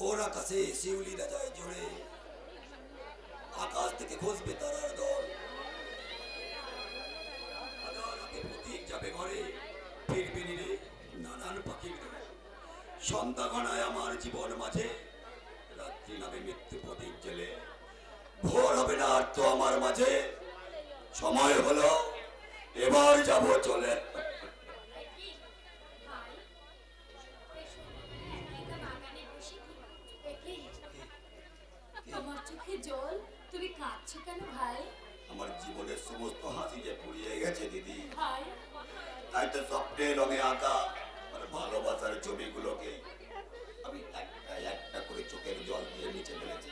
ভোর আকাশে শিউলিরা যায় জোরে, আকাশ থেকে খসবে তারার দল। প্রতীক যাবে ঘরে, ফিরবে নিরে নানান পাখির দল। সন্ধ্যা ঘনায় আমার জীবন মাঝে, রাত্রি নামে মৃত্যু প্রদীপ জেলে। ভোর হবে না আর তো আমার মাঝে, সময় হলো এবার যাব চলে। তোমার চোখে জল, তুমি কাঁদছো কেন ভাই? আমার জীবনের সমস্ত হাসি যে পুড়িয়ে গেছে দিদি, ভাই তাই তো স্বপ্নের রঙে আঁকা আর ভালোবাসার ছবিগুলোকে আমি একটা একটা করে চোখের জল দিয়ে নিচে ফেলেছি,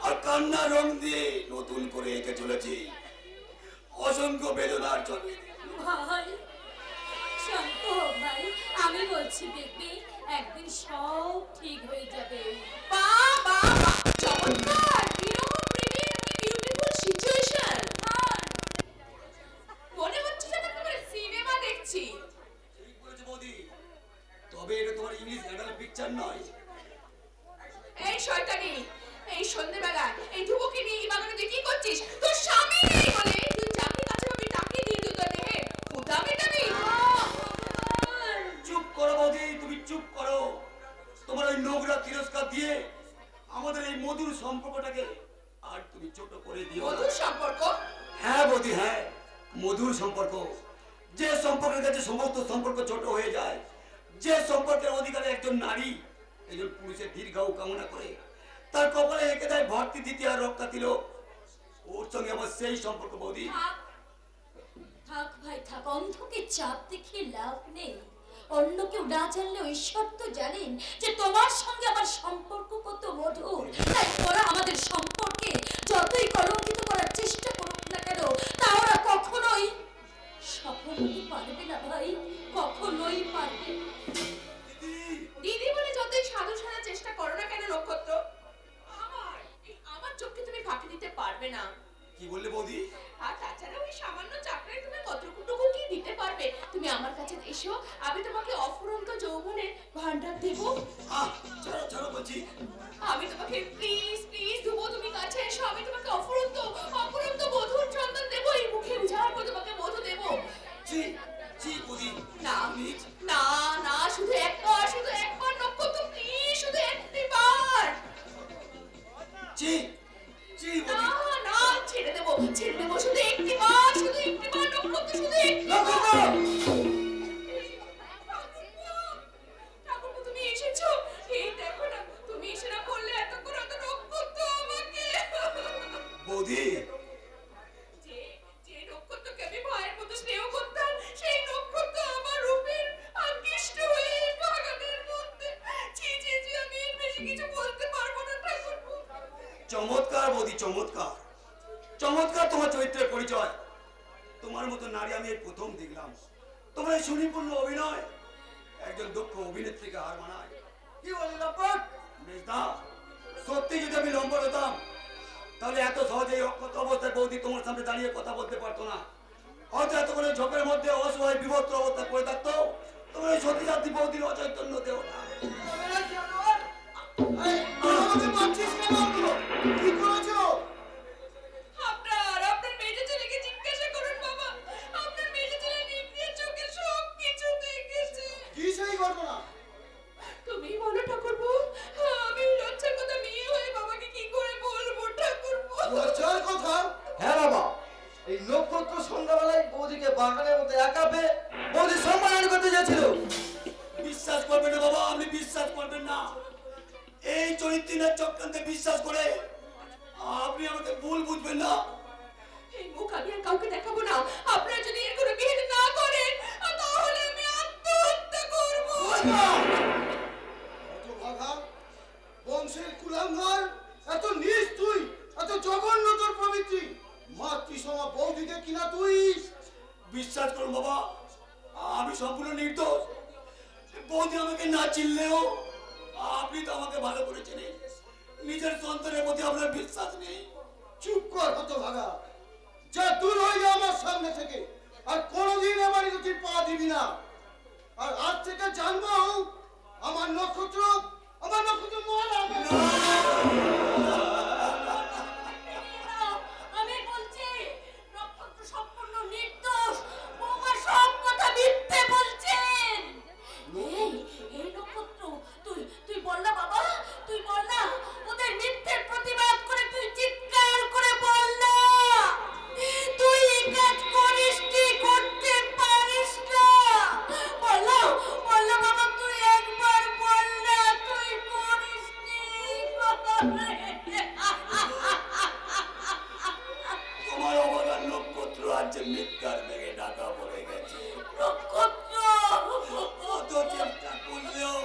আর কান্নার রং দিয়ে নতুন করে এঁকে চলেছি অসংখ্য বেদনার ছবি। ভাই শান্ত হও ভাই, আমি বলছি দেখবি একদিন সব ঠিক হয়ে যাবে। বাবা চমৎকার, কিরকম প্রেমের কি বিউটিফুল সিচুয়েশন। মনে হচ্ছে যেন তোমার সিনেমা দেখছি। ঠিক বলেছো বৌদি, তবে এটা তোমার ইংলিশ অ্যাডাল্ট পিকচার নয়। এই শয়তানি, এই সন্ধ্যেবেলা এই ধুবুকে নিয়ে এই বাগানে তুই কি করছিস? তোর স্বামী নেই বলে তুই যাকে কাছে পাবি তাকে দিয়ে দিত দেহে ফুটা মেটাবি। চুপ করো বৌদি, তুমি চুপ করো। তোমার ওই নোংরা তিরস্কার দিয়ে আমাদের এই মধুর সম্পর্কটাকে আর তুমি ছোট করে দিও না। মধুর সম্পর্ক? হ্যাঁ বৌদি, হ্যাঁ, মধুর সম্পর্ক। যে সম্পর্কের কাছে সমস্ত সম্পর্ক ছোট হয়ে যায়, যে সম্পর্কের অধিকারে একজন নারী একজন পুরুষের দীর্ঘায়ু কামনা করে, তার কপালে এঁকে দেয় ভক্তি দ্বিতীয় আর রক্ষা দিল, ওর সঙ্গে আমার সেই সম্পর্ক বৌদি। থাক ভাই থাক, অন্ধকে চাপ দেখিয়ে লাভ নেই। অন্য কেউ না জানলেও ঈশ্বর তো জানেন যে তোমার সঙ্গে আমার সম্পর্ক কত মধুর। তাই ওরা আমাদের সম্পর্কে যতই কলঙ্কিত করার চেষ্টা করুক না কেন, তা ওরা কখনোই সফল হতে পারবে না ভাই, কখনোই পারবে না। দিদি বলে যতই সাধু সাজার চেষ্টা করো না কেন নক্ষত্র, আমার চোখকে তুমি ফাঁকি দিতে পারবে না। কি বললে বৌদি? আর তাছাড়া ওই সামান্য চাকরি তুমি কতটুকু কি দিতে পারবে? তুমি আমার কাছে এসো, আমি তোমাকে অফুরন্ত যৌবনের ভান্ডার দেব। ছাড়ো ছাড়ো বলছি। আমি তোমাকে প্লিজ প্লিজ দেবো, তুমি কাছে এসো, আমি তোমাকে অফুরন্ত অফুরন্ত মধুর চন্দন দেবো, এই মুখে উজাড় করে তোমাকে মধু দেবো। জি জি বৌদি। না না না, শুধু একবার নক্ষত্র, প্লিজ শুধু একবার। জি জি না বৌদি। না, ছেড়ে দেবো শুধু একটিবার নক্ষত্র, শুধু একটিবার। ঠাকুরপো তুমি এসেছো, এই দেখো না, তুমি এসে না করলে এতক্ষণ অত নক্ষত্র আমাকে। বৌদি, যে নক্ষত্রকে আমি ভাইয়ের মতো স্নেহ করতাম, সেই নক্ষত্র আমার রূপের আকৃষ্ট হয়ে এই বাগানের মধ্যে। ছি ছি ছি, আমি এর বেশি কিছু বলতে পারবো না ঠাকুরপো। চমৎকার বৌদি, চমৎকার চমৎকার তোমার চরিত্রের পরিচয়। তোমার মতো নারী আমি এই প্রথম দেখলাম। তোমার এই সুনিপুণ অভিনয় একজন দক্ষ অভিনেত্রীকে হার মানায়। কি বলি লম্পট? মেজদা, সত্যি যদি আমি লম্পট হতাম তাহলে এত সহজে অক্ষত অবস্থায় বৌদি তোমার সামনে দাঁড়িয়ে কথা বলতে পারতো না। হয়তো এতক্ষণে ঝোপের মধ্যে অসহায় বিভক্ত অবস্থা পড়ে থাকতো। তোমার এই সতী জাতি বৌদির অচৈতন্য দেহ না। কি করেছো? আপনার মেজে ছেলেকে জিজ্ঞাসা করুন বাবা, আপনার মেজে ছেলে নিজের চোখে সব কিছু দেখেছে। কি সেই ঘটনা? তুমি বলো ঠাকুরপো, আমি লজ্জার কথা মেয়ে হয়ে বাবাকে কি করে বলবো ঠাকুরপো? লজ্জার কথা? হ্যাঁ বাবা, এই নক্ষত্র সন্ধ্যাবেলায় বৌদিকে বাগানের মধ্যে একা পেয়ে বৌদি সম্মান করতে যাচ্ছিল। বিশ্বাস করবেন না বাবা, আপনি বিশ্বাস করবেন না। এই চরিত্রের চক্রান্তে বিশ্বাস করে আপনি আমাকে ভুল বুঝবেন না। এই মুখ আমি আর কাউকে দেখাবো না। আপনারা যদি এর কোনো বিহিত না করেন তাহলে আমি আত্মহত্যা করব। এত ভাগা বংশের কুলাঙ্গার, এত নীচ তুই, এত জঘন্য তোর প্রবৃত্তি। মাতৃসমা বৌদিকে কিনা তুই। বিশ্বাস করুন বাবা, আমি সম্পূর্ণ নির্দোষ। বৌদি আমাকে না চিনলেও আপনি তো আমাকে ভালো করে চেনেন। নিজের সন্তানের প্রতি আপনার বিশ্বাস নেই। চুপ কর হতভাগা, যা দূর হয়ে যা আমার সামনে থেকে। আর কোনোদিন আমার তুই পা দিবি না। আর আজ থেকে জানবো আমার নক্ষত্র, আমার তোমার অবদান নক্ষত্র আজ যে মিথ্যার বেগে ঢাকা পড়ে গেছে। কত চেষ্টা করলেও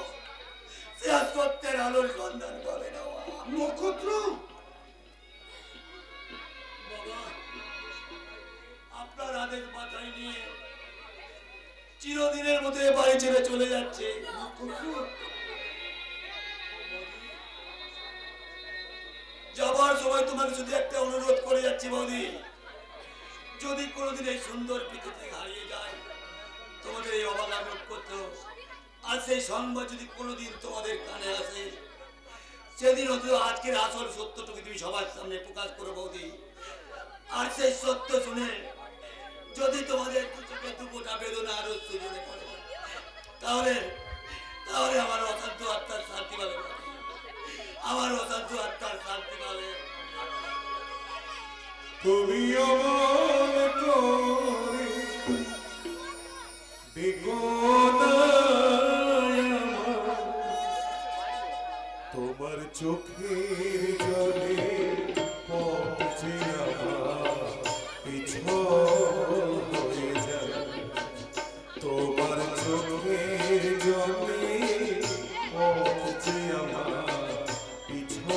সে আর সত্যের আলোর সন্ধান পাবে না। নক্ষত্র, বাবা, আপনার আদেশ মাথায় নিয়ে চিরদিনের মতো এ বাড়ি ছেড়ে চলে যাচ্ছে। যাবার সময় তোমাকে শুধু একটা অনুরোধ করে যাচ্ছি বৌদি, যদি কোনোদিন এই সুন্দর পৃথিবী হারিয়ে যায়, তোমাদের এই অবাধা নক্ষত্র আর সেই সংবাদ যদি কোনোদিন তোমাদের কানে আসে, সেদিন হয়তো আজকের আসল সত্যটুকু তুমি সবার সামনে প্রকাশ করো বৌদি। আর সেই সত্য শুনে যদি তোমাদের চোখে দুপোটা বেদনা আরো সুযোগে পড়ে, তাহলে তাহলে আমার অসাধ্য আত্মার শান্তি পাবে, আমার অসাধ্য আত্মার শান্তি পাবে। তুমি অমল করে দেখো না আমার, তোমার চোখের জলে পথে আমার পিছল হয়ে যায়, তোমার চোখের জলে পথে আমার পিছল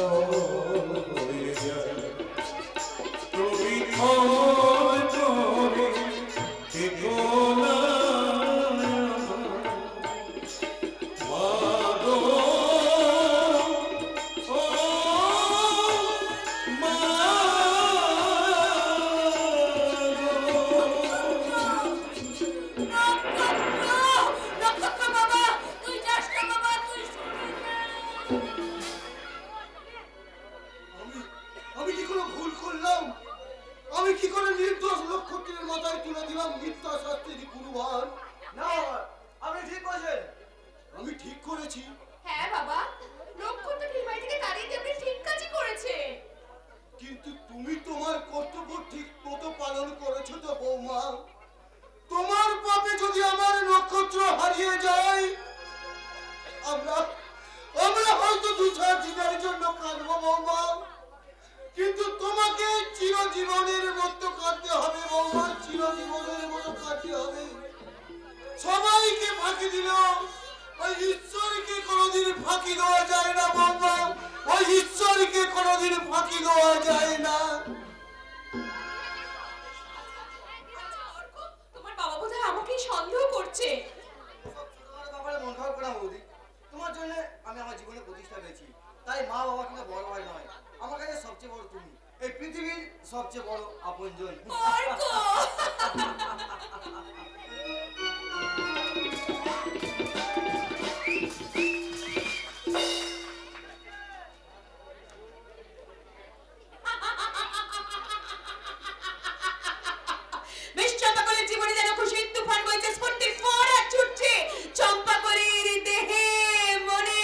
হয়ে যায়। তুমি অমল করে দেখো না মাগো, ও আমি কি কোনো ভুল করলাম? আমি কি করে নির্দোষ নক্ষত্রের মাথায় তুলে দিলাম মিথ্যা শাস্তির গুরুভার? না আপনি ঠিক বলছেন। আমি ঠিক করেছি। হ্যাঁ বাবা, নক্ষত্রকে এই বাড়ি থেকে তাড়িয়ে দিয়ে আপনি ঠিক কাজই করেছেন। কিন্তু তুমি তোমার কর্তব্য ঠিক মতো পালন করেছো তো বৌমা? তোমার পাপে যদি আমার নক্ষত্র হারিয়ে যায়, আমরা আমরা হয়তো দু চার দিনের জন্য কাঁদবো বৌমা, কিন্তু তোমাকে চিরজীবনের মতো কাঁদতে হবে বৌমা, চিরজীবনের মতো কাঁদতে হবে। সবাইকে ফাঁকি দিল, ওই ঈশ্বরকে কোনোদিন ফাঁকি দেওয়া যায় না বৌমা, ওই ঈশ্বরকে কোনোদিন ফাঁকি দেওয়া যায় না। তোমার বাবা বোধহয় আমাকেই সন্দেহ করছে। তোমার ব্যাপারে মন খারাপ করা বৌদি, তোমার জন্য আমি আমার জীবনে প্রতিষ্ঠা পেয়েছি, তাই মা বাবা কিন্তু বড় ভাই নয়, আমার কাছে সবচেয়ে বড় তুমি, এই পৃথিবীর সবচেয়ে বড় আপনজন। অর্ক! বেশ, চম্পাকলির জীবনে যেন খুশির তুফান বইছে, স্ফূর্তির ফোঁটা ছুটছে চম্পাকলির দেহে মনে।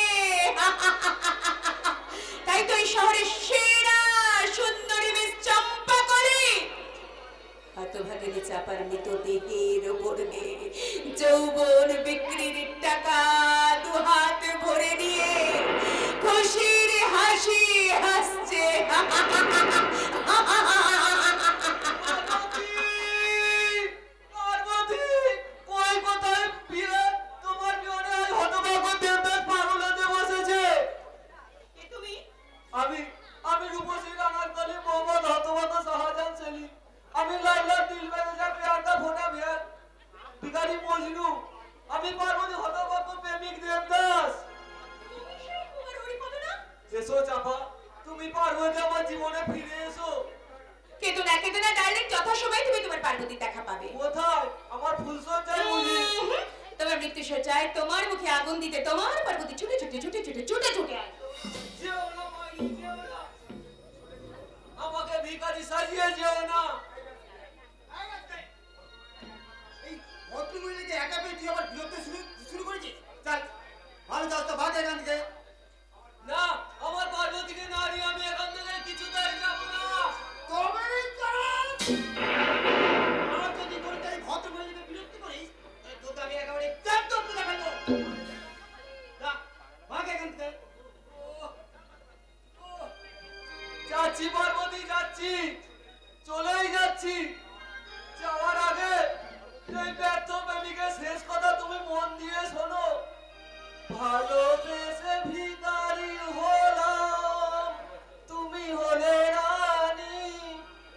তাই তো এই শহরের সেরা সুন্দরী মিস চম্পাকলি হতভাগিনী চাপার মৃতদেহের ওপর দিয়ে যৌবন বিক্রির টাকা দুহাত ভরে দিয়ে খুশির হাসি হাসছে। পার্বতী, কই কোথায় বিয়ে? তোমার জন্য আজ হতভাগ্য দেবদাস পাগল হতে বসেছে। কে তুমি? আমি রূপসী রানার তলি মোহাম্মদ হতভাগ্য শাহজাহান সেলিম। আমি লাইলা দিল মেরে যা প্যার কা ভোনা বিহার ভিখারি মজনু। আমি পার্বতী হতভাগ্য প্রেমিক দেবদাস। তোমার হরিপদ না? এসো চাপা, তুমি পার্বতী আমার জীবনে ফিরে এসো। কেতু না ডাইরেক্ট যথাসময়ে তুমি তোমার পার্বতীর দেখা পাবে। কোথায়? আমার ফুলসজ্জায় বুঝি। তোমার মৃত্যু সজ্জায় তোমার মুখে আগুন দিতে তোমার পার্বতী ছুটে আয়। যেও না মাই, যেও না। আমাকে ভিখারি সাজিয়ে যেও না। এই ভদ্রমহিলাকে একা পেয়ে তুই আবার বিরক্ত শুরু করেছিস? চল ভালো, যাও তো ভাগ এখান থেকে। না, আমার পার্বতীকে না নিয়ে আমি এখান থেকে কিছুতেই যাব না। তবে আর যদি তোর এই ভদ্রমহিলাকে বিরক্ত করিস, তোকে আমি একেবারে চাপ করতে দেখাবো। যা ভাগ এখান থেকে। ওহ, ওহ, যাচ্ছি পার্বতী, যাচ্ছি, চলেই যাচ্ছি। যাওয়ার আগে এই ব্যর্থ প্রেমিকের শেষ কথা তুমি মন দিয়ে শোনো। ভালোবেসে ভিখারি হলাম, তুমি হলে রানী,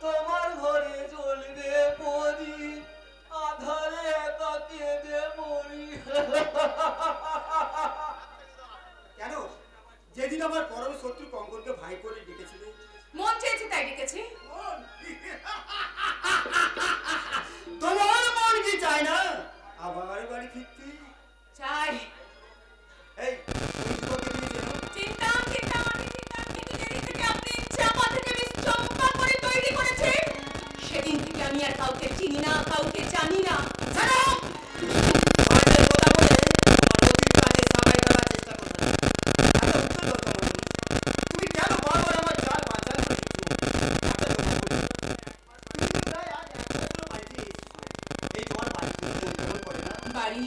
তোমার ঘরে জ্বলবে প্রদীপ, আধারে একা কেঁদে মরি। কেন যেদিন আমার পরম শত্রু কঙ্কনকে ভাই করে ডেকেছিলে? মন চেয়েছে তাই ডেকেছে। তোমার মন কি চায় না আবার বাড়ি ফিরতে? চাই। এই তোমাকে দিয়েছে না? চিন্তা চিন্তা আমি চিন্তা, কিন্তু যেদিন থেকে আপনি চাপা থেকে বেশ চম্পা করে তৈরি করেছেন, সেদিন থেকে আমি আর কাউকে চিনি না, কাউকে জানি না। জানো বাজে কথা বলে আমার কাজে সাবাই করার চেষ্টা করবে না। একটা উত্তর দাও তোমার। তুমি কেন বারবার আমার চাল বাঁচাল করছো? একটা কথা বলো। তুমি প্রায় আজ 1 বছর বাড়িতে এসেছো। এই তোমার বাড়ি শুনতে মন করে না? বাড়ি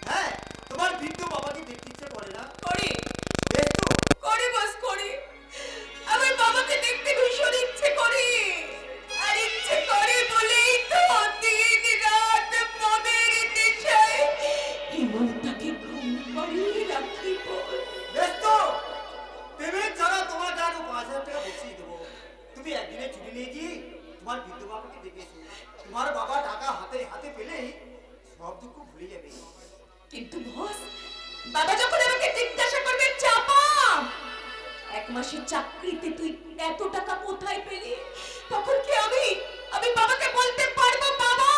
হ্যাঁ, তোমার বৃদ্ধ বাবাকে দেখতে ইচ্ছে করে না? করি বেশ তো, করি বস করি। আমার বাবাকে দেখতে ভীষণ ইচ্ছে করি, আর ইচ্ছে করে বলেই তো দিন রাত মদের নেশায় হিমন্তাকে ঘুম পাড়িয়ে রাখি। বেশ তো। পেমেন্ট ছাড়া তোমাকে আরো 5,000 টাকা বসিয়ে দেবো। তুমি একদিনে ছুটি নিয়ে গিয়ে তোমার বৃদ্ধ বাবাকে দেখে এসো। তোমার বাবা টাকা হাতে হাতে পেলেই সব দুঃখ ভুলে যাবে। কিন্তু বস, বাবা যখন আমাকে জিজ্ঞাসা করবে, চাপা 1 মাসের চাকরিতে তুই এত টাকা কোথায় পেলি, তখন কি আমি বাবাকে বলতে পারবো, বাবা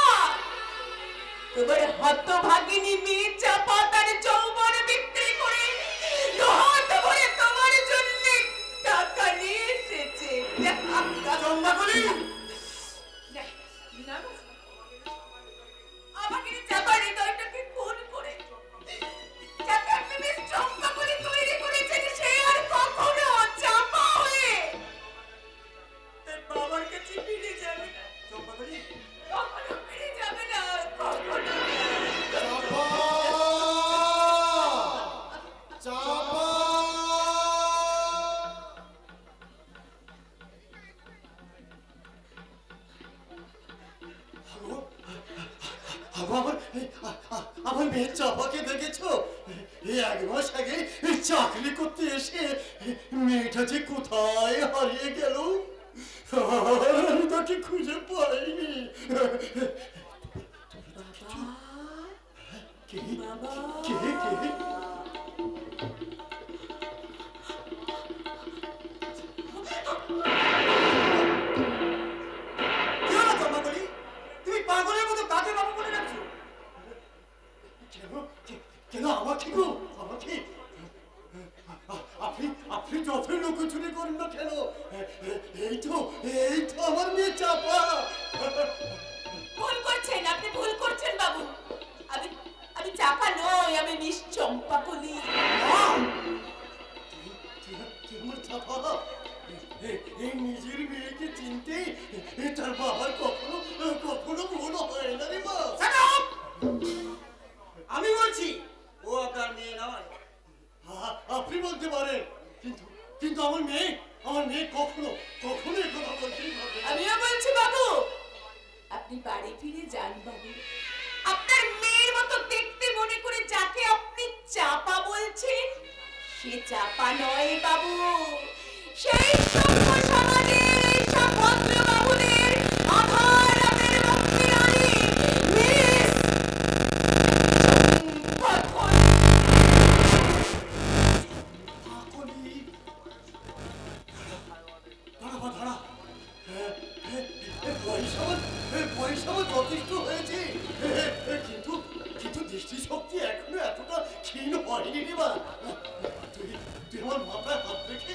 তোমার হতভাগিনী মেয়ে চাপা তার যৌবন বিক্রি করে লোহাতে ভরে তোমার জন্য টাকা নিয়ে এসেছে। চম্পা কলি, না বস, আমাকে চাপা হৃদয়টাকে খুন করে যাকে আপনি বেশ চম্পা করে তৈরি করেছেন, সে আর কখনো চাপা হয়ে তার বাবার কাছে ফিরে যাবে না। চম্পা কলি। কখনো ফিরে যাবে না, কখনো। চাপা, আমার মেয়ে চাপাকে দেখেছো? এই 1 মাস আগে চাকরি করতে এসে মেয়েটা যে কোথায় হারিয়ে গেল, আমি তাকে খুঁজে পাইনি। কে কে কে? তুমি পাগলের মতো কাকে বাবা বলে রাখছো? কেন আমাকে গো? আমাকে? আপনি যতই লুকোচুরি করেন না কেন, এই তো আমার মেয়ে চাপা। ভুল করছেন, আপনি ভুল করছেন বাবু। আমি চাপা নই, আমি মিস চম্পা কলি। চাপা এই নিজের মেয়েকে চিনতে তার বাবার কখনো ভুল হয় না রে মা। আমি বলছি ও আপনার মেয়ে নয়। আপনি বলতে পারেন, কিন্তু আমার মেয়ে কখনো এ কথা বলতেই পারবে না। আমিও বলছি বাবু, আপনি বাড়ি ফিরে যান বাবু। আপনার মেয়ের মতো দেখতে মনে করে যাকে আপনি চাপা বলছেন, সে চাপা নয় বাবু। সেই সভ্য সমাজের সব ভদ্র বাবুদের আধার রাতের ভক্তি রানী মিস চম্পা কলি। দাঁড়া, পয়সা যথেষ্ট হয়েছে, কিন্তু দৃষ্টিশক্তি এখনো এতটা ক্ষীণ হয়নি রে মা। তুই আমার মাথায় হাত রেখে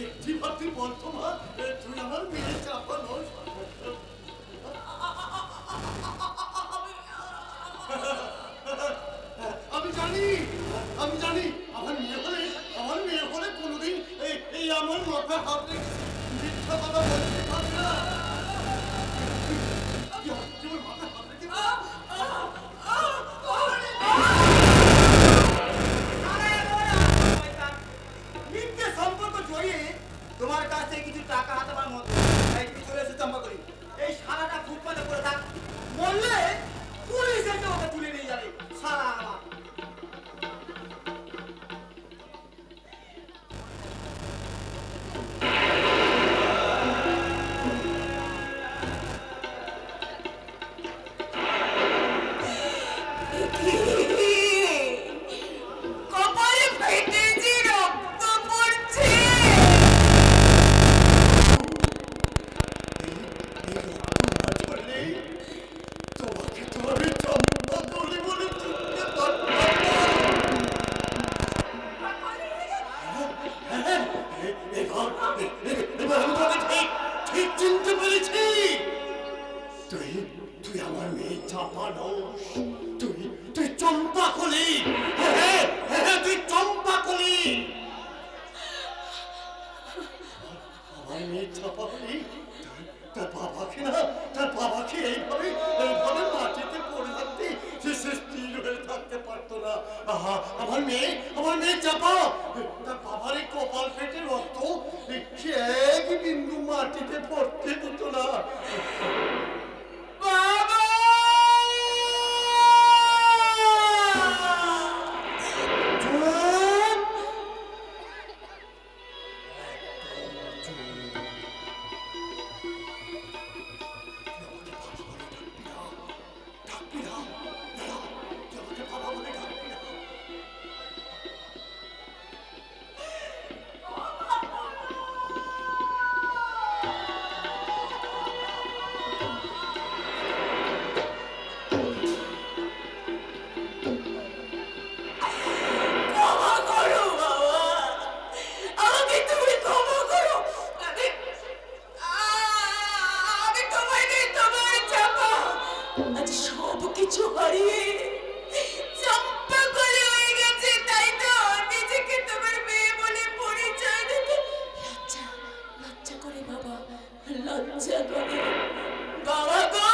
একটি ভাবতে বলতো মা, তুই আমার মেয়ে চাপা নস। আমি জানি আমার মেয়ে হলে কোনোদিন এই আমার মাথায় হাত রেখে মিথ্যা কথা বলতে পারবে না। তুই মাথায় হাত রেখে মিথ্যে সম্পর্ক জড়িয়ে তোমার কাছ থেকে কিছু টাকা হাতাবার মতো তাই তুমি চলে এসে চম্পা করি এই সারাটা ফুটপাতে পড়ে থাক বললে পুলিশ এসে ওকে তুলে নিয়ে যাবে সারা আমার কপালে ফেটেছে, রক্ত পড়ছে। তোমাকে তো আমি চম্পা করি বলে চিনতে পারতাম এবার আমি তোকে ঠিক ঠিক চিনতে পেরেছি তুই তুই আমার মেয়ে চাপা নস তুই তুই চম্পা কলি তুই চম্পা কলি আমার মেয়ে চাপা কলি তার বাবাকে এইভাবে মাটিতে পড়ে থাকতে সে স্থির হয়ে থাকতে পারতো না আমার মেয়ে চাপা তার বাবার এই কপাল ফেটে রক্ত এক বিন্দু মাটিতে পড়তে দিত না বাবা! ক্ষমা করো বাবা, আমাকে তুমি ক্ষমা করো। আমি তোমাকে তোমার চাপা আজ সব কিছু হারিয়ে চম্পা করে হয়ে গেছে, তাই তো নিজেকে তোমার মেয়ে বলে পরিচয় দিতে লজ্জা করে বাবা, লজ্জা করে বাবা গো।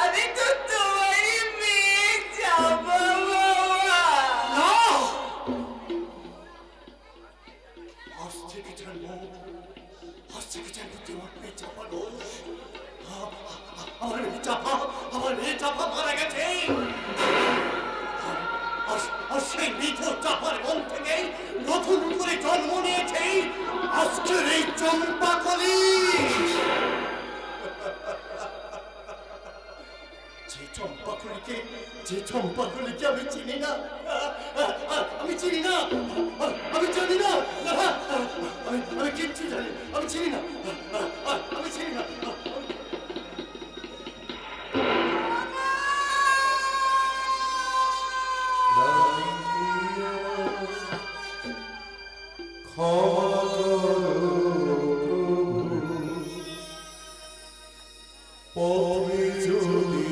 আমি তো তোমারই মেয়ে যাবো বাবা। আজ থেকে জানবো তোমার মেয়ে চাপা দোষ আমার মেয়ে চাপা মারা গেছে আর সেই নিথর চাপার মন থেকে নতুন করে জন্ম নিয়েছে আজকের এই চম্পা কলি যে চম্পাগুলিকে আমি চিনি না আমি জানি না আমি কিচ্ছু জানি আমি চিনি না ক্ষমা করো পথে যদি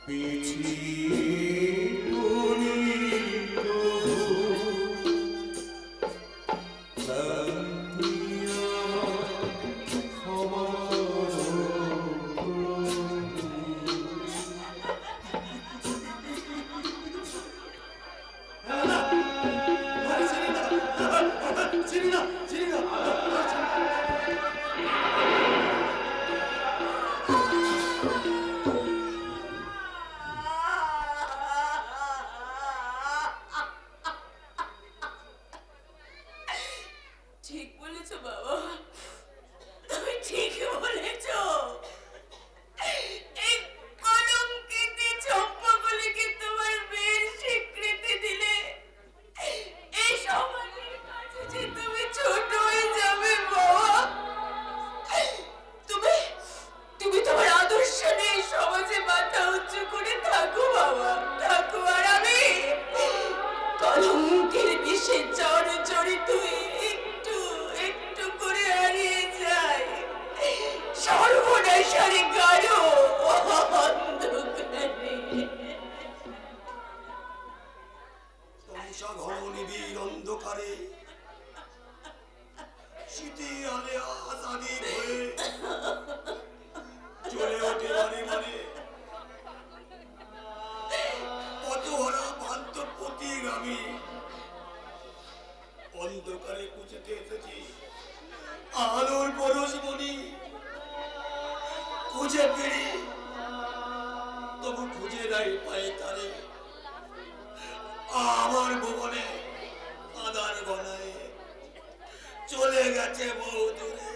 পিছিয়ে পড়ি তবু ক্লান্তি আমার ক্ষমা করো চিনি না ঠিক বলেছো বাবা, তুমি ঠিক বলেছো। এই কলঙ্কিত চম্পাগুলিকে তোমার মেয়ের স্বীকৃতি দিলে এই সমাজের কাছে যে তুমি ছোট হয়ে যাবে বাবা। তুমি তোমার আদর্শ নিয়ে সমাজে মাথা উঁচু করে থাকো বাবা, থাকো। আর আমি কলঙ্কের বিষে জড়িত একটু একটু করে হারিয়ে যাই সর্বনাশারে গাঢ় অন্ধকারে। তমসা ঘন নিবিড় অন্ধকারে শীতে আলে আসানি হয়ে চলে ওঠে মানে কত হারা বান্ত প্রতিগামী খুঁজে ফিরি, তবু খুঁজে নাই পাই তারে। আমার ভুবনে আদার গলায় চলে গেছে বহু দূরে।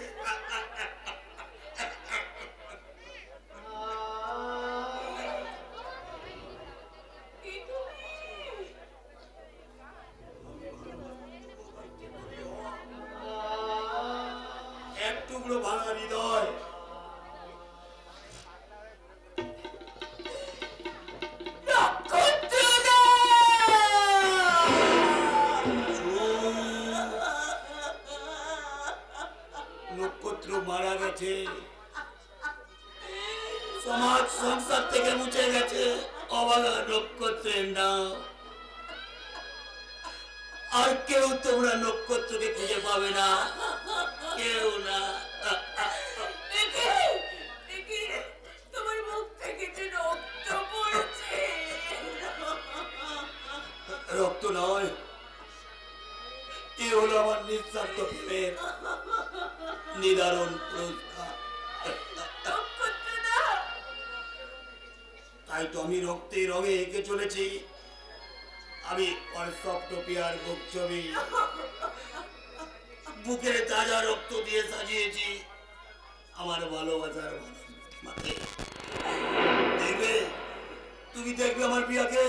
এক টুকরো ভাঙা হৃদয়, নক্ষত্র মারা গেছে, সমাজ সংসার থেকে মুছে গেছে অবাগা নক্ষত্রের নাম। আর কেউ তোমরা নক্ষত্রকে খুঁজে পাবে না, কেউ না। তোমার মুখ থেকে যে রক্ত পড়ছে। রক্ত নয়, এ হলো আমার নিঃস্বার্থ প্রেমের নিদারুণ পুরস্কার। তাই তো আমি রক্তে রঙে এঁকে চলেছি। আমি অর্সপ্টোপিয়ার বুক ছবি বুকের তাজা রক্ত দিয়ে সাজিয়েছি আমার ভালোবাসার মাকে। দেখবে, তুমি দেখবে আমার প্রিয়াকে।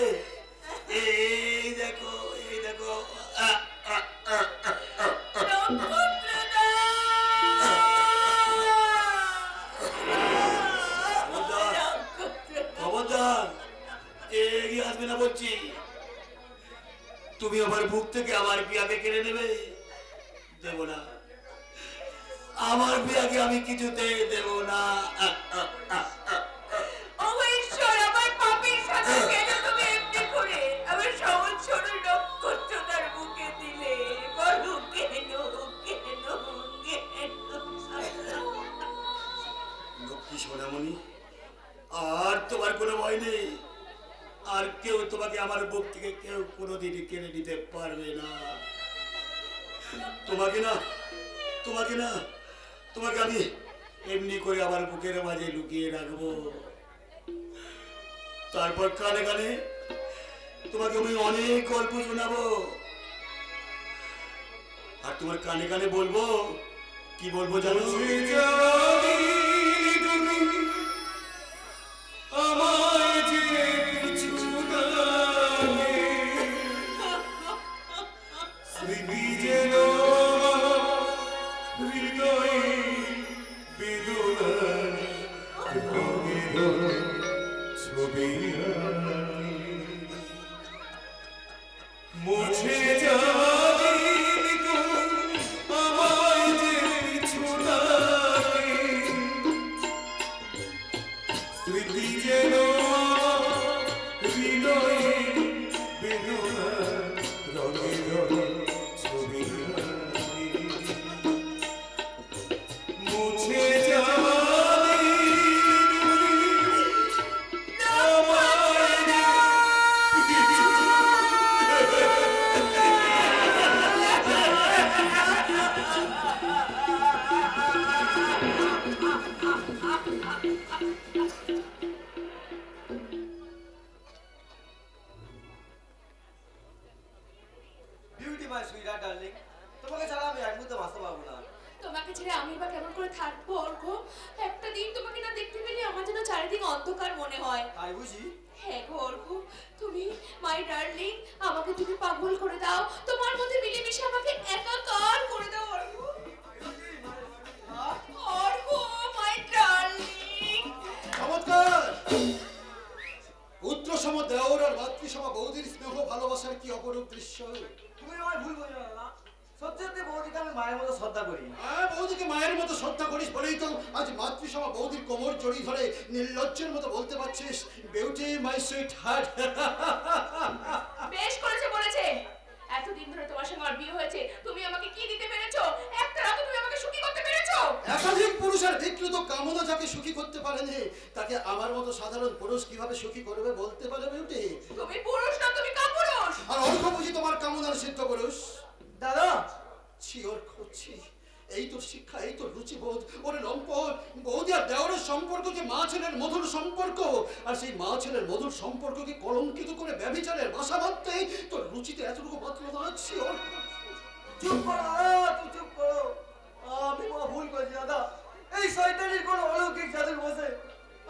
এই দেখো, এই দেখো। খবরদার এগিয়ে আসবে না বলছি। তুমি আমার বুক থেকে আমার প্রিয়াকে কেড়ে নেবে? দেব না, আমার প্রিয়াকে আমি কিছুতে দেব না। লক্ষ্মী সোনামণি, আর তোমার কোনো ভয় নেই। আর কেউ তোমাকে আমার বুক থেকে কেউ কোনোদিনই কেড়ে নিতে পারবে না। তোমাকে না, তোমাকে না, তোমাকে আমি এমনি করে আমার বুকের মাঝে লুকিয়ে রাখবো। তারপর কানে কানে তোমাকে আমি অনেক গল্প শোনাবো। আর তোমার কানে কানে বলবো, কি বলবো জানো? মুছে যাবি আমায় যে পিছু লাগে, স্মৃতি যেন হৃদয়ে বেদনা রঙে রঙে ছবি আঁকে। মুছে যাবি আমায় যে পিছু বিউটি মাই সুইটহার্ট ডার্লিং, তোমাকে ছাড়া আমি এক মুহূর্তে বাঁচতে পারবো না। তোমাকে ছেড়ে আমি বা কেমন করে থাকবো অর্ঘ? একটা দিন তোমাকে না দেখতে পেলে আমার যেন চারিদিকে অন্ধকার মনে হয়। তাই বুঝি? হ্যাঁ গো অর্ঘ, তুমি মাই ডার্লিং, আমাকে তুমি পাগল করে দাও, তোমার মধ্যে মিলেমিশে আমাকে একাকার করে দাও অর্ঘ। অর্ঘ মাই ডার্লিং। চমৎকার! পুত্র সম দেওর আর মাতৃ সম বৌদির স্নেহ ভালোবাসার কি অপরূপ দৃশ্য। তুমি আমায় ভুল বোঝো না। সত্যি সত্যি বৌদিকে আমি মায়ের মতো শ্রদ্ধা করি। হ্যাঁ, বৌদিকে মায়ের মতো শ্রদ্ধা করিস বলেই তো আজ মাতৃসম বৌদির কোমর জড়ি ধরে নির্লজ্জের মতো বলতে পারছিস, বিউটি মাই সুইট হার্ট। বেশ করেছে বলেছে। এতদিন ধরে তোমার সঙ্গে আমার বিয়ে হয়েছে, তুমি আমাকে কি দিতে পেরেছো? একটা রাতে তুমি আমাকে সুখী করতে পেরেছো? একাধিক পুরুষের বিকৃত কামনা যাকে সুখী করতে পারেনি, তাকে আমার মতো সাধারণ পুরুষ কিভাবে সুখী করবে বলতে পারে বিউটি? তুমি পুরুষ না, তুমি কাপুরুষ। আর অর্ঘ বুঝি তোমার কামনার সিদ্ধ পুরুষ? দাদা, ছি অর্ঘ, ছি। এই তোর শিক্ষা, এই তোর রুচিবোধ। ওরে লম্পট, বৌদি আর দেওয়ারের সম্পর্ক যে মা ছেলের মধুর সম্পর্ক, আর সেই মা ছেলের মধুর সম্পর্ককে কলঙ্কিত করে ব্যভিচারের বাসা বাঁধতেই তোর রুচিতে এতটুকু মাত্র দাঁড়াচ্ছি। চুপ করো দাদা, তুই চুপ করো। আমি ভুল করেছি দাদা। এই শয়তানির কোন অলৌকিক জাদুর বসে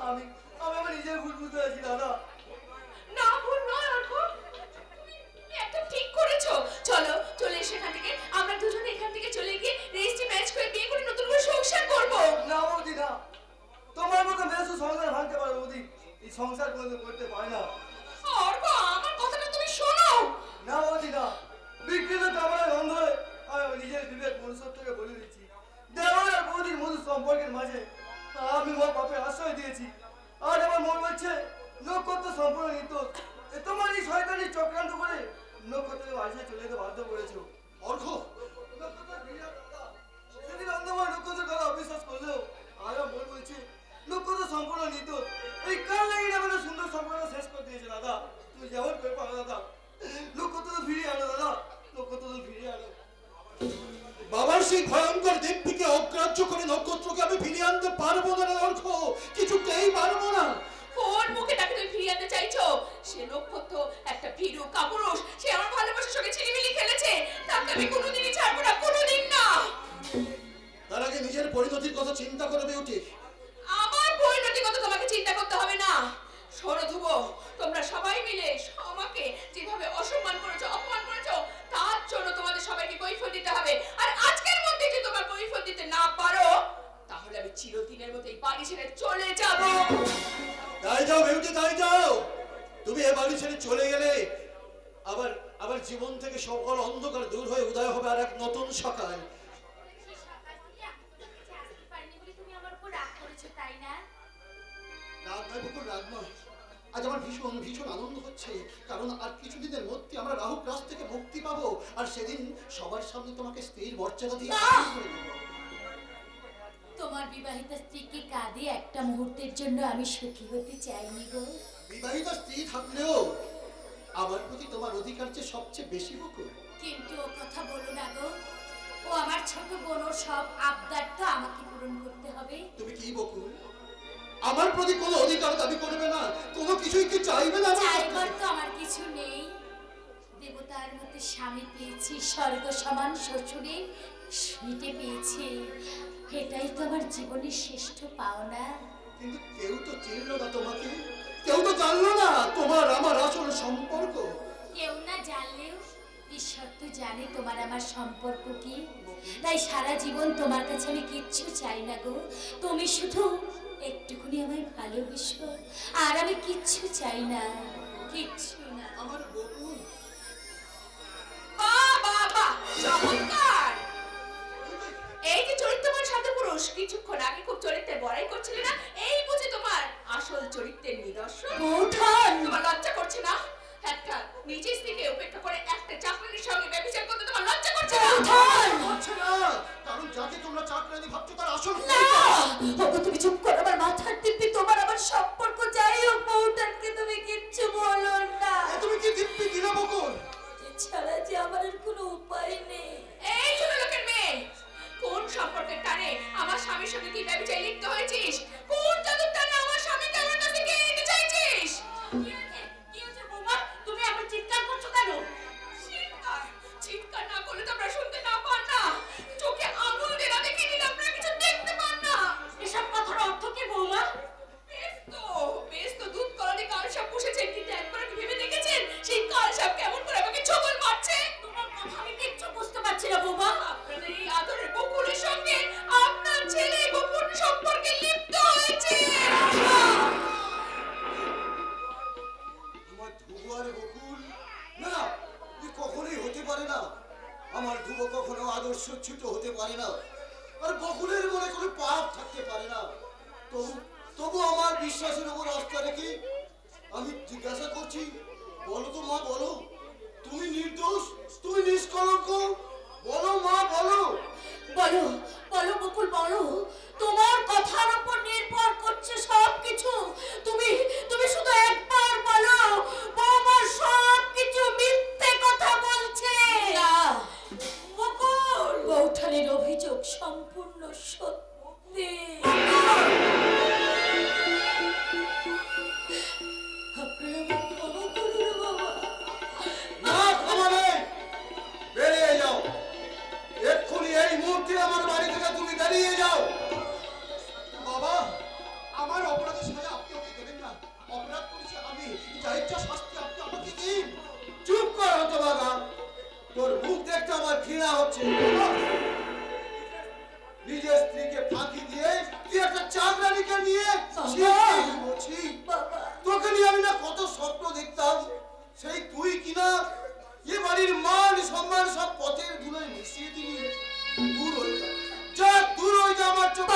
আমি আমার নিজের ভুল বুঝতে পারছি দাদা। না ভুল নয় অর্ক, একদম ঠিক করেছো। চলো চলে সেখান থেকে আমরা দুজনে এখান থেকে চলে গিয়ে রেজিস্ট্রি ম্যাচ করে বিয়ে করে নতুন করে সংসার করব। না বৌদি না, তোমার মতো মেসু সংসার ভাঙতে পারে বৌদি, এই সংসার কোনোদিন করতে পারে না। অর্ক আমার কথাটা তুমি শোনো। না বৌদি না, বিকৃত কামড়ায় অন্ধ হয়ে আমি আমার নিজের বিবেক মনুষ্যত্বকে বলে দিচ্ছি। দেওয়ার আর বৌদির মধুর সম্পর্কের মাঝে আমি মা বাপে আশ্রয় দিয়েছি। আর আমার মন বলছে নক্ষত্র সম্পূর্ণ নির্দোষ। তোমার এই শয়তানি চক্রান্ত করে নক্ষত্রকে বাড়িতে চলে যেতে বাধ্য করেছো। অর্ঘ, সেদিন অন্ধময় নক্ষত্রের কথা অবিশ্বাস করলেও আর আমার মন বলছে নক্ষত্র সম্পূর্ণ নির্দোষ। এই কাল লাগিয়ে আমাদের সুন্দর সম্পর্ক শেষ করে দিয়েছে দাদা। তুমি যেমন করে পারো দাদা, নক্ষত্র তো ফিরিয়ে আনো দাদা, নক্ষত্র তো ফিরিয়ে আনো। বাবার সেই ভয়ঙ্কর দিব্যিকে অগ্রাহ্য করে নক্ষত্রকে আমি ফিরিয়ে আনতে পারবো না রে অর্ঘ, কিছুতেই পারবো না। কোন মুখে তাকে তুমি ফিরিয়ে আনতে চাইছো? সে নক্ষত্র একটা ভীরু কাপুরুষ, সে আমার ভালোবাসার সঙ্গে ছিনিমিনি খেলেছে, তাকে আমি কোনোদিনই ছাড়বো না, কোনোদিন না। তার আগে নিজের পরিণতির কথা চিন্তা করবে উঠে। আমার পরিণতির কথা তোমাকে চিন্তা করতে হবে না। শোনো ধ্রুব, তোমরা সবাই মিলে আমাকে যেভাবে অসম্মান করেছো, অপমান করেছো, তার জন্য তোমাদের সবাইকে কৈফিয়ত দিতে হবে। আর আজকের মধ্যে যদি তোমরা কৈফিয়ত দিতে না পারো, তাহলে আমি চিরদিনের মতো এই বাড়ি ছেড়ে চলে যাব। তাই যাও বেউটি, তাই যাও। তুমি এ বাড়ি ছেড়ে চলে গেলে আবার আবার জীবন থেকে সকল অন্ধকার দূর হয়ে উদয় হবে আর এক নতুন সকাল। রাগ নয় বকুল, রাগ নয়। আজ আমার ভীষণ ভীষণ আনন্দ হচ্ছে, কারণ আর কিছুদিনের মধ্যে আমরা রাহু গ্রাস থেকে মুক্তি পাবো, আর সেদিন সবার সামনে তোমাকে স্ত্রীর মর্যাদা দিয়ে করে দেব। তোমার বিবাহিত স্ত্রীকে কাঁদে একটা মুহূর্তের জন্য আমি সুখী হতে চাইনি গো। বিবাহিত স্ত্রী থাকলেও আমার প্রতি তোমার অধিকার যে সবচেয়ে বেশি বকুল। কিন্তু ও কথা বলো না গো, ও আমার ছোট বোন, ওর সব আবদার তো আমাকে পূরণ করতে হবে। তুমি কি বকুল, আমার প্রতি কোনো অধিকার দাবি করবে না, কোনো কিছুই কি চাইবে না? চাইবার তো আমার কিছু নেই। দেবতার মতো স্বামী পেয়েছি, স্বর্গ সমান শ্বশুরে সুইটে পেয়েছি, এটাই তো আমার জীবনের শ্রেষ্ঠ পাওনা। কিন্তু কেউ তো চিনল না তোমাকে, কেউ তো জানলো না তোমার আমার আসল সম্পর্ক। কেউ না জানলেও ঈশ্বর তো জানে তোমার আমার সম্পর্ক কি। তাই সারা জীবন তোমার কাছে আমি কিচ্ছু চাই না গো, তুমি শুধু একটুখানি আমায় ভালোবেসো, আর আমি কিচ্ছু চাই না, কিচ্ছু না। আমার বকুল, বাবা চমৎকার! এই যে চরিত্রবান সাধুপুরুষ, কিছুক্ষণ আগে খুব চরিত্রের বড়াই করছিলে না, এই বুঝি তোমার আসল চরিত্রের নিদর্শন। বৌঠান, তোমার লজ্জা করছে না? একটা নিজের স্ত্রীকে উপেক্ষা করে একটা চাকরির সঙ্গে ব্যভিচার করতে তোমার লজ্জা করছে না? হচ্ছে না, কারণ যাকে তোমরা চাকরানি ভাবছো তার আসল না, ওগো তুমি চুপ করো, আমার মাথার দিব্যি তোমার আমার সম্পর্ক, যাই হোক বৌঠানকে তুমি কিচ্ছু বলো না। তুমি কি দিব্যি দিলে বকুল? এছাড়া যে আমার আর কোনো উপায় নেই। এই ছোট লোকের মেয়ে, কোন সম্পর্কের টানে আমার স্বামীর সঙ্গে তুই ব্যভিচারে লিপ্ত হয়েছিস? কোন জাদুর টানে আমার স্বামীকে আমার কাছ থেকে নিতে চাইছিস? কি হয়েছে বৌমা, তুমি এখন চিৎকার করছো কেন? চিৎকার না করলে তোমরা শুনতে না পান না, চোখে আঙুল দিয়ে না দেখে নিলে আপনারা কিছু দেখতে পান না। এসব কথার অর্থ কি বৌমা? বেশ তো দুধ কলানি কালসাপ পুষেছেন, কিন্তু একবার কি ভেবে দেখেছেন সেই কালসাপ কেমন করে আমাকে ছবল মারছে? তোমার কথা আমি কিচ্ছু বুঝতে পারছি না বৌমা। আপনাদের এই আদরের বকুলের সঙ্গে আপনার ছেলে গোপন সম্পর্কে লিপ্ত হয়েছে। আমার ধ্রুব আর বকুল, না কখনোই হতে পারে না। আমার ধ্রুব কখনো আদর্শচ্যুত হতে পারে না, আর বকুলের মনে কোনো পাপ থাকতে পারে না। তবু আমার বিশ্বাসের উপর আস্থা রেখে আমি জিজ্ঞাসা করছি, বলো তো মা, বলো তুমি নির্দোষ, তুমি নিষ্কলঙ্ক, বলো মা, বলো। বলো বলো বকুল, বলো, তোমার কথার উপর নির্ভর করছে সবকিছু। তুমি তুমি শুধু একবার বলো, বৌমা সবকিছু মিথ্যে কথা বলছে। না বকুল, বৌঠানের অভিযোগ ঘৃণা হচ্ছে। নিজের স্ত্রীকে ফাঁকি দিয়ে তুই একটা চাকরানিকে নিয়ে বলছি, তোকে নিয়ে আমি না কত স্বপ্ন দেখতাম, সেই তুই কিনা এ বাড়ির মান সম্মান সব পথের ধুলোয় মিশিয়ে দিলি। দূর হয়ে যা, যা দূর হয়ে যা আমার চোখ।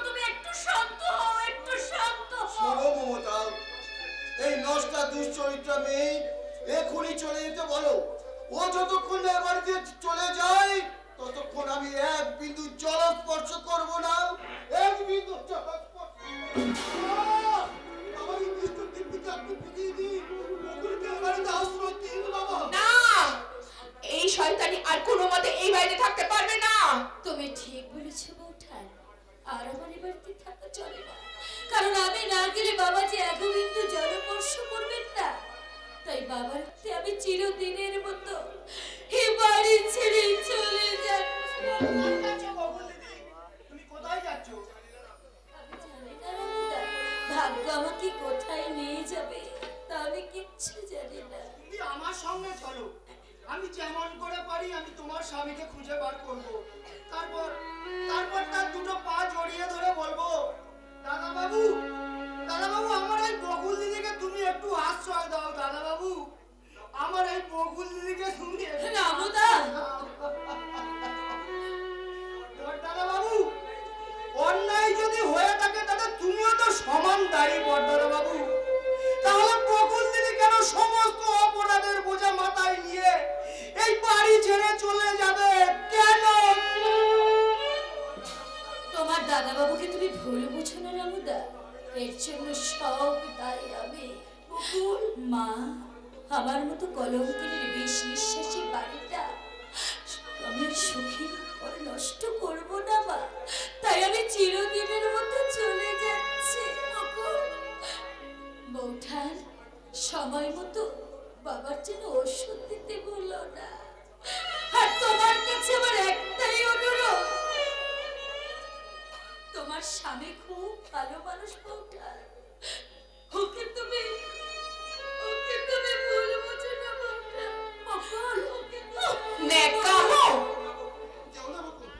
তুমি একটু শান্ত হও, একটু শান্ত হও। শোনো মমতা, এই নষ্টা দুশ্চরিত্রা মেয়ে এখনই চলে যেতে বলো। ও যতক্ষণ এ বাড়িতে চলে যায় ততক্ষণ আমি এক বিন্দু জল স্পর্শ করব না। এক বিন্দু জল স্পর্শ আমার এই দুষ্ট দিব্যিকে আপনি ফিরিয়ে দিন। বকুলকে এ বাড়িতে আশ্রয় দিন বাবা। না, এই শয়তানি আর কোনো মতে এই বাড়িতে থাকতে পারবে না। তুমি ঠিক বলেছো বৌঠান, আর আমার এই বাড়িতে থাকা চলে না, কারণ আমি না গেলে বাবা যে এক বিন্দু জলস্পর্শ করবেন না। তাই বাবার হাতে আমি চিরদিনের মতো এই বাড়ি ছেড়ে চলে যাচ্ছি। তুমি কোথায় যাচ্ছ? আমি জানি না রামদা, ভাগ্য আমাকে কোথায় নিয়ে যাবে তা আমি কিচ্ছু জানি না। তুমি আমার সঙ্গে চলো, আমি যেমন করে পারি আমি তোমার স্বামীকে খুঁজে বার করব। তারপর তার দুটো পা জড়িয়ে ধরে বলবো, দাদা বাবু আমার এই বকুল দিদিকে তুমি একটু আশ্রয় দাও। দাদা বাবু আমার এই বকুল দিদিকে তুমি রামদা, দাদা বাবু অন্যায় যদি হয়ে থাকে তাহলে তুমিও তো সমান দায়ী দাদা বাবু। তাহলে বকুল দিদি কেন সমস্ত অপরাধের বোঝা মাথায় নিয়ে এই বাড়ি ছেড়ে চলে যাবে কেন? তোমার দাদা বাবুকে তুমি ভুল বুঝো না রামুদা, এর জন্য সব দায়ী আমি। মা, আমার মতো কলঙ্কিনীর বিষ নিঃশ্বাসী বাড়িটা আমি আর সুখী করে নষ্ট করব না মা, তাই আমি চিরদিনের মতো চলে যাচ্ছি। বৌঠান, সময় মতো বাবার জন্য ওষুধ দিতে ভুলো না। আর তোমার কাছে আমার একটাই অনুরোধ, তোমার স্বামী খুব ভালো মানুষ বৌঠান, ওকে তুমি ভুল বুঝো না বৌঠান। নেকামো, যেও না বকুল,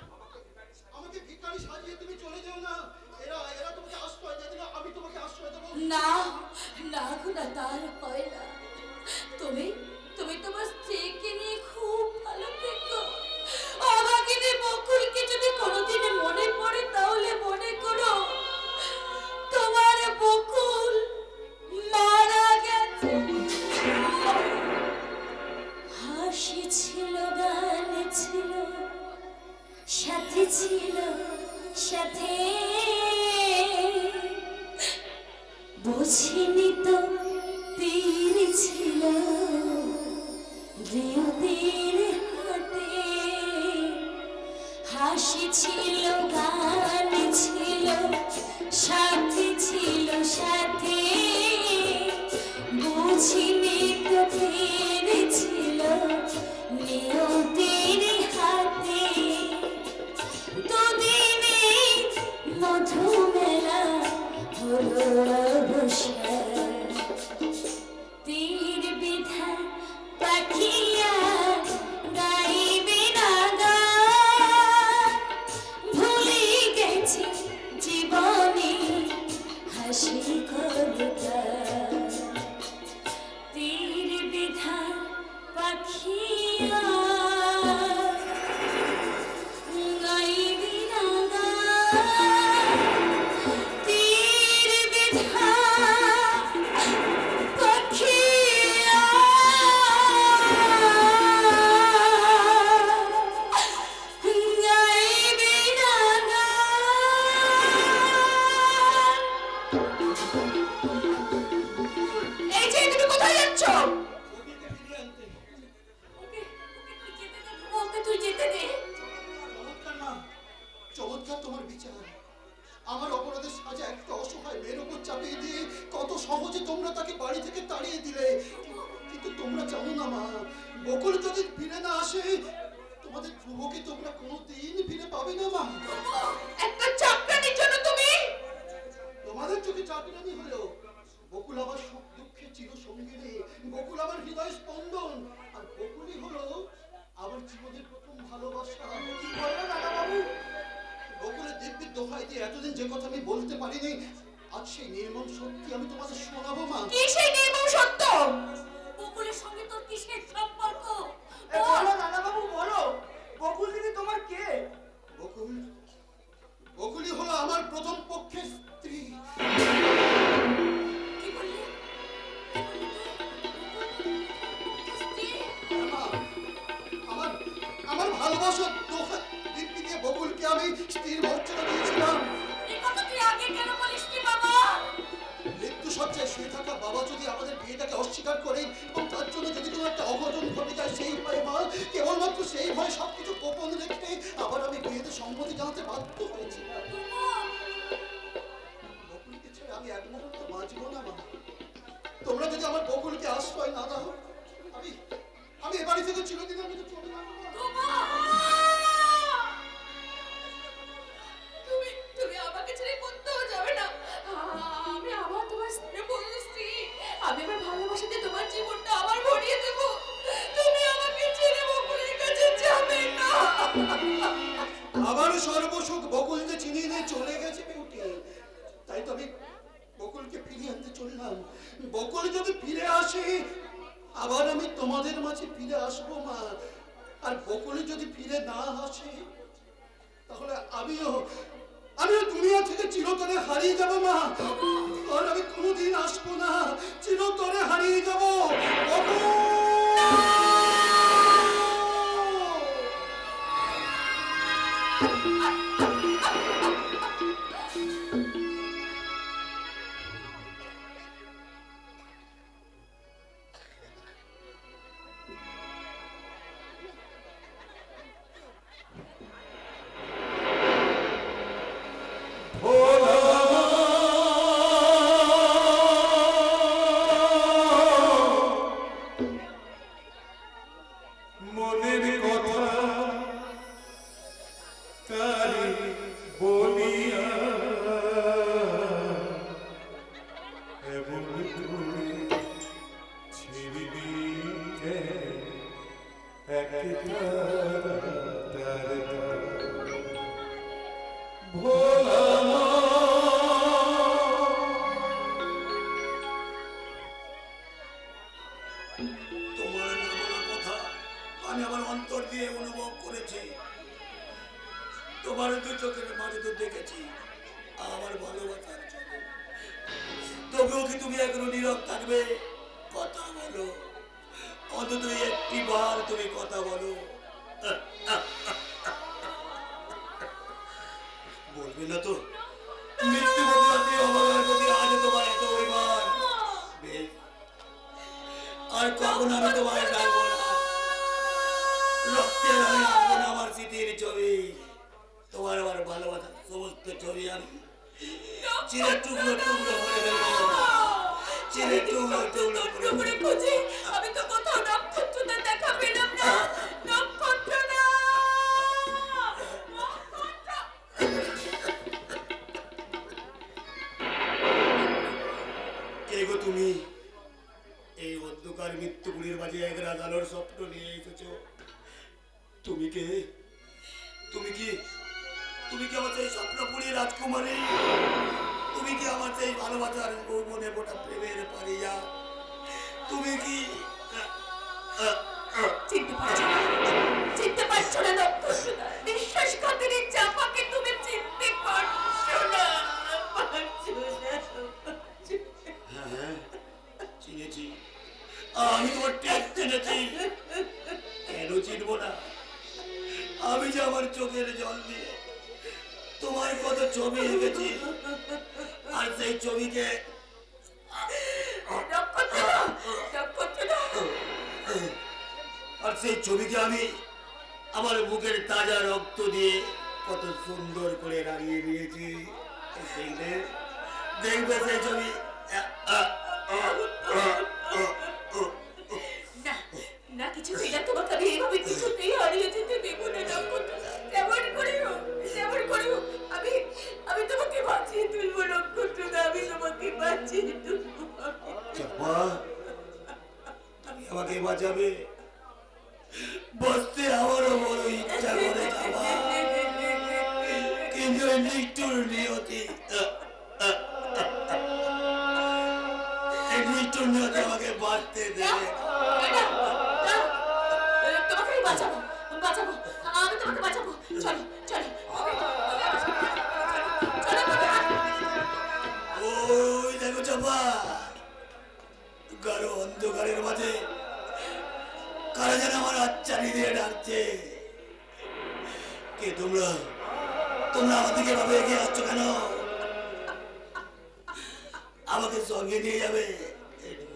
আমাকে ভিখারি সাজিয়ে তুমি চলে যেও না। এরা তোমাকে আশ্রয় দেবে না, আমি তোমাকে আশ্রয় দেবো। না না গো না, তার হয় না। তুমি তোমার স্ত্রীকে নিয়ে খুব ভালো থেকো। অভাগিনী বকুলকে যদি কোনোদিন মনে পড়ে তাহলে মনে করো তোমার বকুল মারা গেছে। হাসি ছিল, গান ছিল, সাথে ছিল, সাথে বুঝিনি তো তীর ছিল, তীর হাতে। হাসি ছিল, গান ছিল, সাথে ছিল, সাথে বুঝিনি তো তীর ছিল, নিয়তির হাতে। দুদিনে মধুমেলা হলো অবসান, তীর বিধান পাখিয়া গাইবে না গান। ভুলে গেছি জীবনে হাসি কবিতা, তীর বিধান পাখিয়া গাইবে না গান। তীর বিধান পাখিয়া গাইবে না গান। এই যে তুমি কোথায় যাচ্ছ? বকুলকে ফিরিয়ে আনতে। ওকে তুই যেতে দে। চমৎকার মা, চমৎকার তোমার বিচার। আমার অপরাধের সাজা একটা অসহায় মেয়ের উপর চাপিয়ে দিয়ে কত সহজে তোমরা তাকে বাড়ি থেকে তাড়িয়ে দিলে। কিন্তু তোমরা জানো না মা, বকুল যদি ফিরে না আসে তোমাদের ধ্রুবকে তোমরা কোনোদিন ফিরে পাবে না মা। একটা চাকরানির জন্য তুমি তোমাদের চোখে চাকরানি হলো, বকুল আমার সুখ দুঃখে চির সঙ্গিনী, বকুল আমার হৃদয় স্পন্দন। আর সেই নির্মম সত্যি আমি তোমাদের শোনাবো মা। কি সেই নির্মম সত্য? বকুলের সঙ্গে তোর কিসের সম্পর্ক? বলো দাদা বাবু, বলো বকুল দিদি তোমার কে? বকুল, বকুলই হলো আমার প্রথম পক্ষের স্ত্রী। কি বললি? মা, আমার আমার ভালোবাসার দোহাই দিব্যি দিয়ে বকুলকে আমি স্ত্রীর ভর্চনা দিয়েছিলাম। এই কথা তুই আগে কেন বলিসনি বাবা? মৃত্যু সজ্জায় শুয়ে থাকা বাবা যদি আমাদের বিয়েটাকে অস্বীকার করে এবং তার জন্য যদি কোনো একটা অঘটন ঘটে যায়, সেই ভয়ে মা, কেবলমাত্র সেই ভয়ে সবকিছু গোপন রেখে আবার আমি বিয়েতে সম্মতি জানাতে বাধ্য হয়েছি। বকুলকে ছেড়ে আমি এক মুহূর্ত বাঁচবো না মা। তোমরা যদি আমার বকুলকে আশ্রয় না দাও, আমি আমি এ বাড়ি থেকে চিরদিনের মতো চলে যাবো মা। তুমি আমাকে ছেড়ে কোথাও যাবে না। আমি আবার তোমার স্ত্রী। আমি আমার ভালোবাসা দিয়ে তোমার জীবনটা আবার ভরিয়ে দেব। তুমি আমাকে ছেড়ে বকুলের কাছে যাবে না। আবারও সর্বসুখ বকুল যে চিনিয়ে নিয়ে চলে গেছে বিউটি, তাই তো আমি বকুলকে ফিরিয়ে আনতে চললাম। বকুল যদি ফিরে আসে, আবার আমি তোমাদের মাঝে ফিরে আসবো মা। আর বকুল যদি ফিরে না আসে, তাহলে আমিও দুনিয়া থেকে চিরতরে হারিয়ে যাব মা। আর আমি কোনোদিন আসবো না, চিরতরে হারিয়ে যাব। মনের কথা তারে বলিয়া এমন করে ছিড়বি একটা ভোলা তোমার নামানো কথা আমি আমার অন্তর দিয়ে অনুভব করেছি। তোমার দু চোখের মাঝে তো দেখেছি আমার ভালোবাসার চোখে। তবুও কি তুমি এখনো নীরব থাকবে? কথা বলো, অন্তত একটি বার তুমি কথা বলো। বলবে না তো? মৃত্যু বদলাতে অবহেলার প্রতি আজ তোমার এত অভিমান। বেশ, আর কখন আমি তোমার ডাকবো না। রক্তের আমি রাখবো না আমার স্মৃতির ছবি। তোমার আমার ভালোবাসার সমস্ত ছবি আমি চিরে টুকরো টুকরো করে দেবো। চিরে টুকরো টুকরো করে খুঁজে আমি তো কোথাও নক্ষত্রটা দেখা পেলাম না। নক্ষত্র না, কে গো তুমি? এই অন্ধকার মৃত্যুপুরীর মাঝে এক রাজালোর স্বপ্ন নিয়ে এসেছো। তুমি কে? তুমি কি আমার সেই স্বপ্নপুরী রাজকুমারী? তুমি কি আমার সেই ভালোবাসার মনে মোটা প্রেমের পারিয়া? তুমি কি চিনতে পারছো না নক্ষত্র না? বিশ্বাসঘাতিনী চাপাকে তুমি চিনতে পারছো না? হ্যাঁ, চিনেছি। আমি তোমার টেক চিনেছি। কেন চিনবো না? আমি যে আমার চোখের জল দিয়ে তোমার কত ছবি এঁকেছি, আর সেই ছবিকে আমি আমার বুকের তাজা রক্ত দিয়ে কত সুন্দর করে রাঙিয়ে নিয়েছি। দেখবে দেখবে সেই ছবি। না কিছুতেই না, তোমাকে আমি এইভাবে কিছুতেই হারিয়ে যেতে দেব না নক্ষত্র। যেমন করে হোক আমি তোমাকে বাঁচিয়ে তুলবো নক্ষত্র। আমি তোমাকে বাঁচিয়ে তুলবো। চাপা, তুমি আমাকে বাঁচাবে? বসতে আমারও বড় ইচ্ছা করে যাবা, কিন্তু নিষ্ঠুর নিয়তি অন্ধকারের মাঝে কারা যেন আমার আচ্চারি দিয়ে ডাকছে। কে তোমরা? তোমরা আমাদেরকে ভাবে এগিয়ে আসছো কেন? আমাকে সঙ্গে নিয়ে যাবে?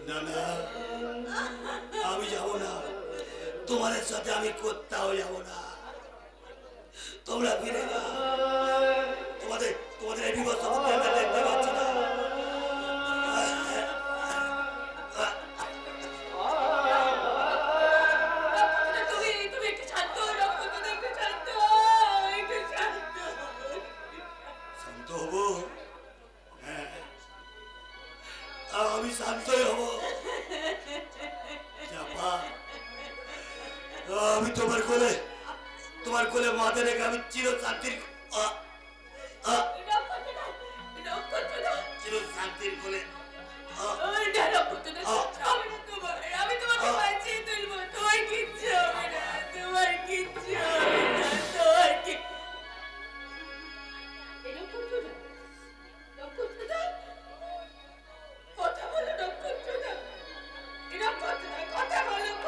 না না, আমি যাব না, তোমাদের সাথে আমি কোথাও যাব না। তোমরা ফিরে না, তোমাদের তোমাদের এই বিপদ সম্পর্কে আমরা দেখতে পাচ্ছি না। তুমি একটু শান্ত হও, রক্তদান একটু শান্ত শান্ত হবো? হ্যাঁ, আমি শান্তই হব। আমি তোমার কোলে মাথা রেখে আমি চির শান্তির কোলে আমি তোমাকে বাঁচিয়ে তুলবো। তোমার কিচ্ছু হবে না, তোমার কিচ্ছু হবে না, তোমার কি কথা বলো নক্ষত্রদা, কথা বলো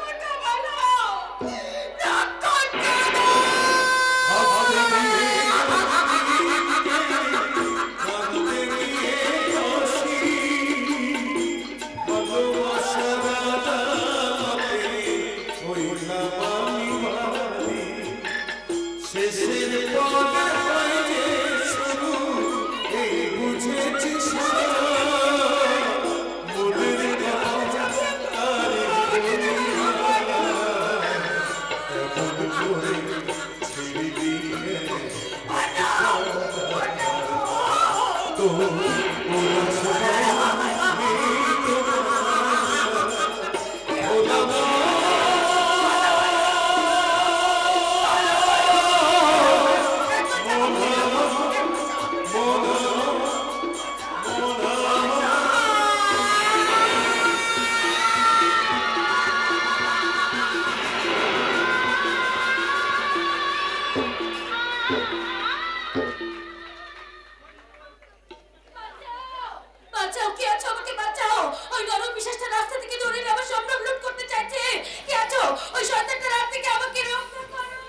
বাঁচাও, কে আছো? আমাকে বাঁচাও। ওই নরক বিশেষটা রাস্তা থেকে ধরে আমার সম্ভ্রম লুট করতে চাইছে। কে আছো? ওই শয়তানটা রাত থেকে আমাকে রক্ষা করো।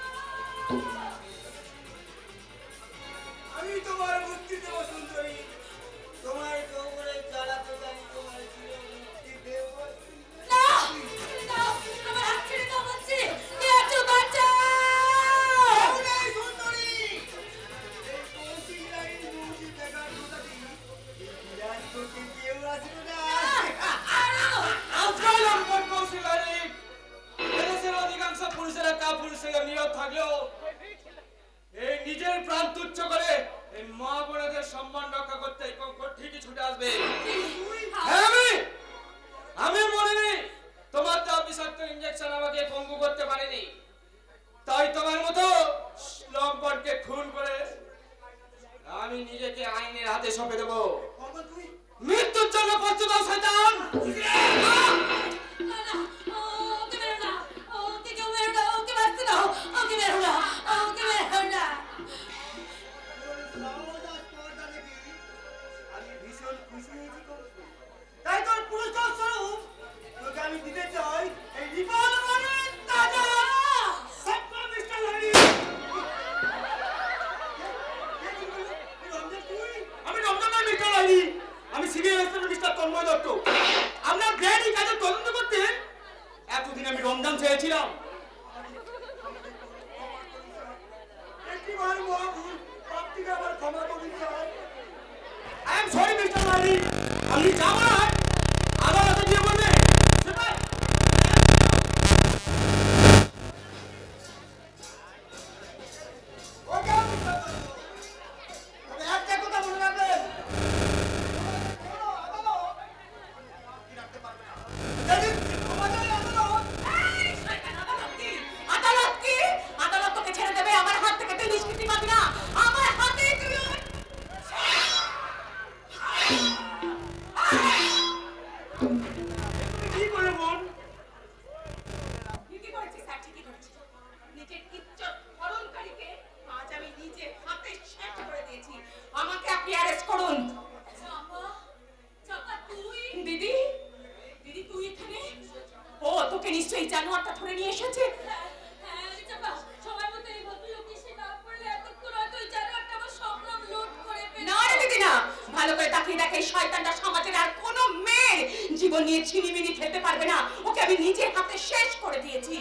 আমি তোমার মুক্তি দেব সুন্দরী, তোমার কোমরে চালাতে জানি, তোমার চির মুক্তি দেব। না, ছেড়ে দাও, আমার হাত ছেড়ে দাও বলছি। কে আছো? বাঁচাও। এই সুন্দরী, এই কৌশিক রানীর মুক্তি দেখার প্রতি বিরাজপতি কেউ আসবে না। আজকাল আমার কৌশিক রানী এদেশের অধিকাংশ পুরুষেরা কাপুরুষের নীরব থাকলেও এই নিজের প্রাণ তুচ্ছ করে এই মা বোনেদের সম্মান রক্ষা করতে এই কঙ্কর ঠিকই ছুটে আসবে। হ্যাঁ, আমি মনে নেই তোমার দেওয়া বিষাক্ত ইঞ্জেকশন আমাকে পঙ্গু করতে পারেনি, তাই তোমার মতো লম্পটকে খুন করে আমি নিজেকে আইনের হাতে সঁপে দেবো। মৃত্যুর জন্য প্রস্তুত হও শয়তান। না, না, ওকে মেরো না, ওকে কেউ মেরো না, ওকে বাঁচতে দাও, ওকে মেরো না, ওকে মেরো না। আমি ভীষণ খুশি হয়েছি কৌশিক। তাই তোর পুরস্কার স্বরূপ তোকে আমি দিতে চাই এই রিভলভারের তাজা সবকা মিস্টার হরি। আমি রমজান নয় মিস্টার হরি, আমি CBI inspector mister Tanmoy Dutta. আপনার ব্র্যান্ড কাজের তদন্ত করতে এতদিন আমি রমজান চেয়েছিলাম। একটিবার মহাভুল আপনি আমার ক্ষমা করুন sir. I am sorry mister Hari, আপনি যাওয়ার আদালতে গিয়ে বলবেন সেটা একটা কথা মনে রাখবেন, আদালত কি? আদালত তোকে ছেড়ে দেবে, আমার হাত থেকে তুই নিষ্কৃতি পাবি না। আমার হাতে তুই কি করে মন ঠিকই করেছিস স্যার, ঠিকই করেছিস। নিজের ইজ্জত হরণকারীকে আজ আমি নিজে হাতে শেষ করে দিয়েছি। আমাকে আপনি অ্যারেস্ট করুন। চাপা, চাপা তুই? দিদি, দিদি তুই এখানে? ওকে নিশ্চয়ই জানোয়ারটা ধরে নিয়ে এসেছে। হ্যাঁ চাপা, সময় মতো এই ভদ্রলোক এসে না পড়লে এতক্ষণ হয়তো ওই জানোয়ারটা আমার সংগ্রাম লুট করে ফেলে। না রে দিদি না, ভালো করে তাকিয়ে দেখে এই শয়তানটা সমাজের আর কোনো মেয়ের জীবন নিয়ে ছিনিমিনি খেলতে পারবে না। ওকে আমি নিজের হাতে শেষ করে দিয়েছি।